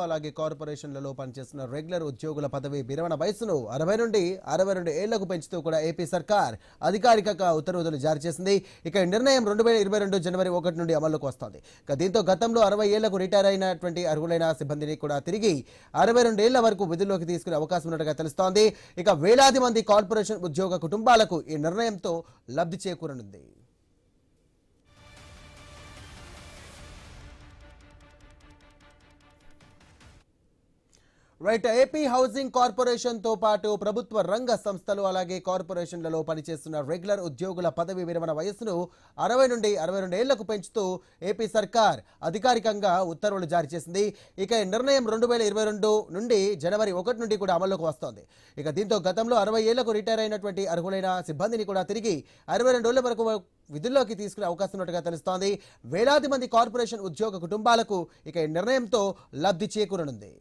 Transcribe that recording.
అలాగే కార్పొరేషన్లలో పనిచేస్తున్న రెగ్యులర్ ఉద్యోగుల పదవి విరమణ వయసును 60 నుండి 62 ఏళ్లకు పెంచుతూ కూడా ఏపీ సర్కార్ అధికారికంగా ఉత్తర్వులు జారీ చేసింది. ఇక ఈ నిర్ణయం 2022 జనవరి 1 నుండి అమల్లోకి వస్తోంది. దీంతో గతంలో 60 ఏళ్లకు రిటైర్ అయినటువంటి అర్హులైన సిబ్బందిని కూడా తిరిగి 62 ఏళ్ల వరకు విధుల్లోకి తీసుకునే అవకాశం ఉన్నట్టుగా తెలుస్తోంది. ఇక వేలాది మంది కార్పొరేషన్ ఉద్యోగ కుటుంబాలకు ఈ నిర్ణయంతో లబ్ధి చేకూరనుంది. రైట్, ఏపీ హౌసింగ్ కార్పొరేషన్ తో పాటు ప్రభుత్వ రంగ సంస్థలు అలాగే కార్పొరేషన్లలో పనిచేస్తున్న రెగ్యులర్ ఉద్యోగుల పదవి విరమణ వయసును 60 నుండి 62 ఏళ్లకు పెంచుతూ ఏపీ సర్కార్ అధికారికంగా ఉత్తర్వులు జారీ చేసింది. ఇక ఈ నిర్ణయం 2022 నుండి జనవరి 1 నుండి కూడా అమల్లోకి వస్తోంది. ఇక దీంతో గతంలో 60 ఏళ్లకు రిటైర్ అయినటువంటి అర్హులైన సిబ్బందిని కూడా తిరిగి 62 ఏళ్ల వరకు విధుల్లోకి తీసుకునే అవకాశం ఉన్నట్టుగా తెలుస్తోంది. వేలాది మంది కార్పొరేషన్ ఉద్యోగ కుటుంబాలకు ఇక ఈ నిర్ణయంతో లబ్ధి చేకూరనుంది.